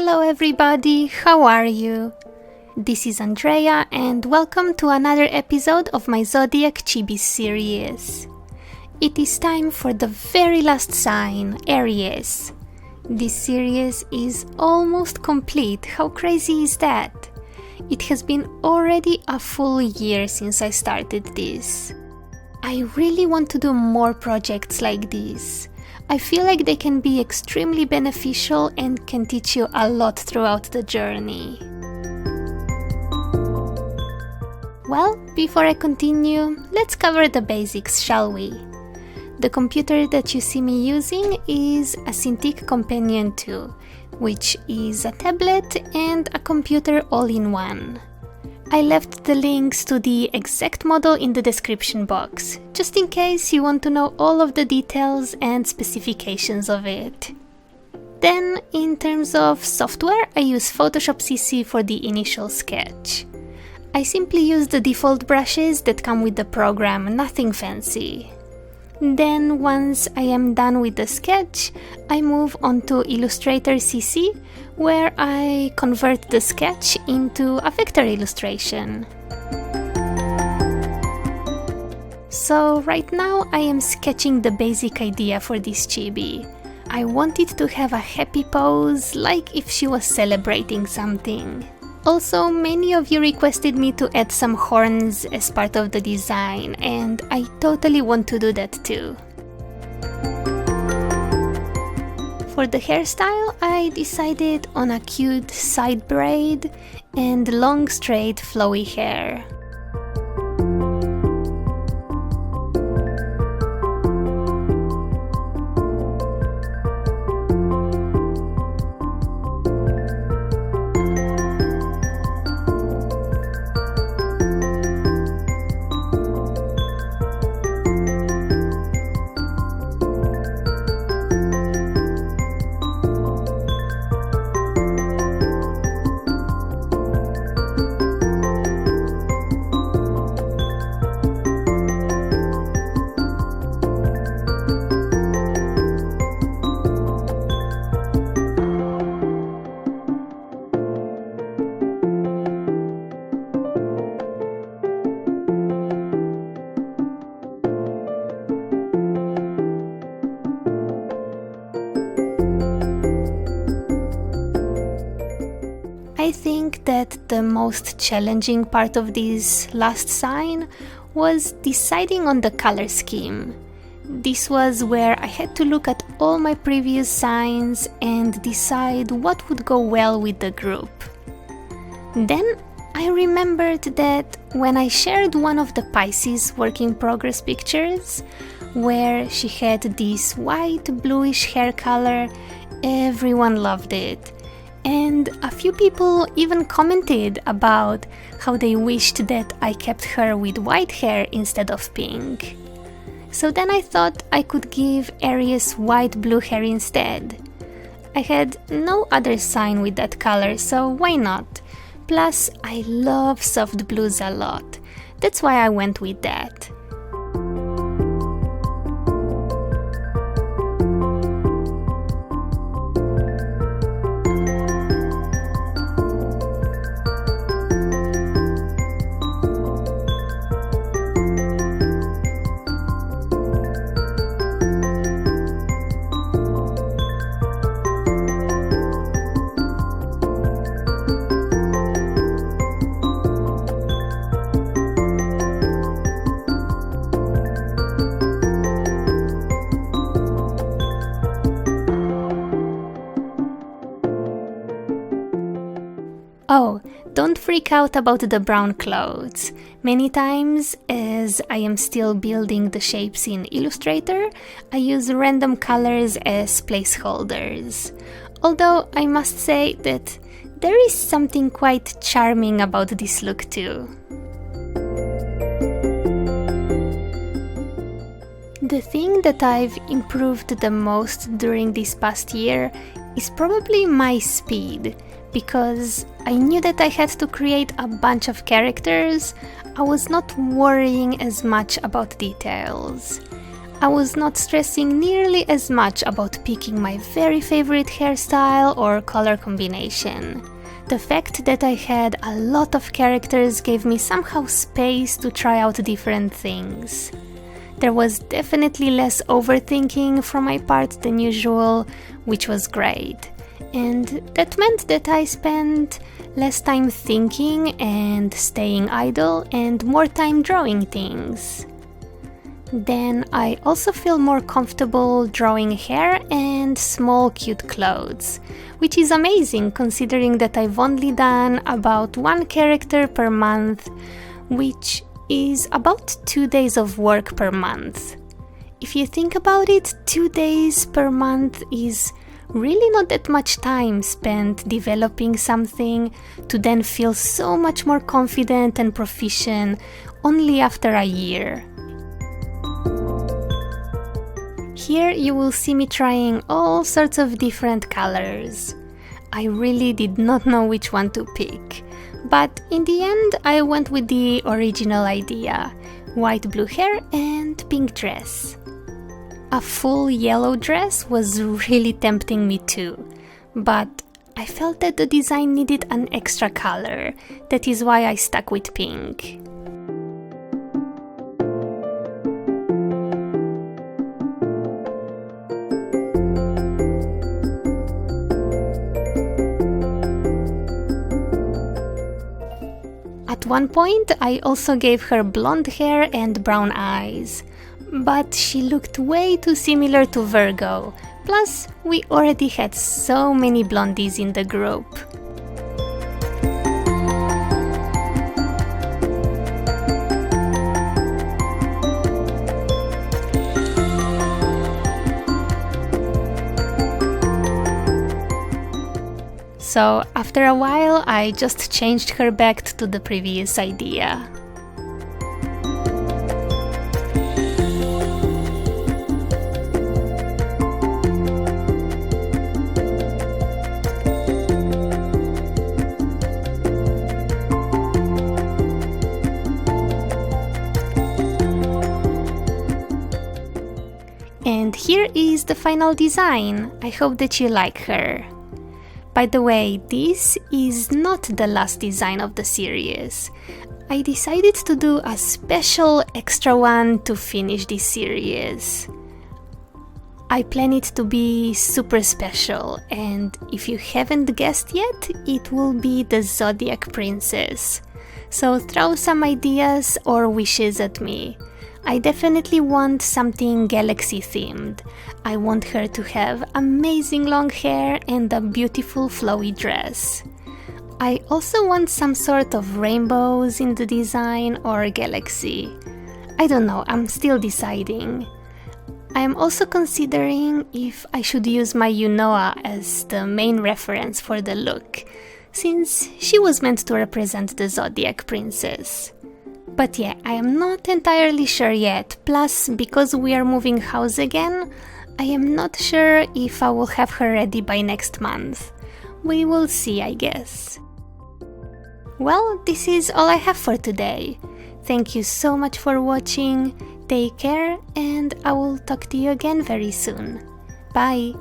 Hello everybody, how are you? This is Andreja and welcome to another episode of my Zodiac Chibis series. It is time for the very last sign, Aries. This series is almost complete, how crazy is that? It has been already a full year since I started this. I really want to do more projects like this. I feel like they can be extremely beneficial and can teach you a lot throughout the journey. Well, before I continue, let's cover the basics, shall we? The computer that you see me using is a Cintiq Companion 2, which is a tablet and a computer all-in-one. I left the links to the exact model in the description box, just in case you want to know all of the details and specifications of it. Then, in terms of software, I use Photoshop CC for the initial sketch. I simply use the default brushes that come with the program, nothing fancy. Then, once I am done with the sketch, I move on to Illustrator CC, where I convert the sketch into a vector illustration. So right now I am sketching the basic idea for this chibi. I want it to have a happy pose, like if she was celebrating something. Also, many of you requested me to add some horns as part of the design, and I totally want to do that too. For the hairstyle, I decided on a cute side braid and long straight flowy hair. I think that the most challenging part of this last sign was deciding on the color scheme. This was where I had to look at all my previous signs and decide what would go well with the group. Then I remembered that when I shared one of the Pisces work in progress pictures, where she had this white bluish hair color, everyone loved it. And a few people even commented about how they wished that I kept her with white hair instead of pink. So then I thought I could give Aries white-blue hair instead. I had no other sign with that color, so why not? Plus, I love soft blues a lot. That's why I went with that. Oh, don't freak out about the brown clothes. Many times, as I am still building the shapes in Illustrator, I use random colors as placeholders. Although I must say that there is something quite charming about this look too. The thing that I've improved the most during this past year is probably my speed. Because I knew that I had to create a bunch of characters, I was not worrying as much about details. I was not stressing nearly as much about picking my very favorite hairstyle or color combination. The fact that I had a lot of characters gave me somehow space to try out different things. There was definitely less overthinking from my part than usual, which was great. And that meant that I spent less time thinking and staying idle and more time drawing things. Then I also feel more comfortable drawing hair and small cute clothes, which is amazing considering that I've only done about one character per month, which is about 2 days of work per month. If you think about it, 2 days per month is really not that much time spent developing something to then feel so much more confident and proficient only after a year. Here you will see me trying all sorts of different colors. I really did not know which one to pick, but in the end I went with the original idea: white blue hair and pink dress. A full yellow dress was really tempting me too, but I felt that the design needed an extra color. That is why I stuck with pink. At one point, I also gave her blonde hair and brown eyes, but she looked way too similar to Virgo, plus we already had so many blondies in the group. So after a while, I just changed her back to the previous idea. And here is the final design. I hope that you like her. By the way, this is not the last design of the series. I decided to do a special extra one to finish this series. I plan it to be super special, and if you haven't guessed yet, it will be the Zodiac Princess. So throw some ideas or wishes at me. I definitely want something galaxy themed. I want her to have amazing long hair and a beautiful flowy dress. I also want some sort of rainbows in the design or galaxy. I don't know, I'm still deciding. I am also considering if I should use my Unicolle as the main reference for the look, since she was meant to represent the Zodiac Princess. But yeah, I am not entirely sure yet, plus because we are moving house again, I am not sure if I will have her ready by next month. We will see, I guess. Well, this is all I have for today. Thank you so much for watching, take care, and I will talk to you again very soon. Bye!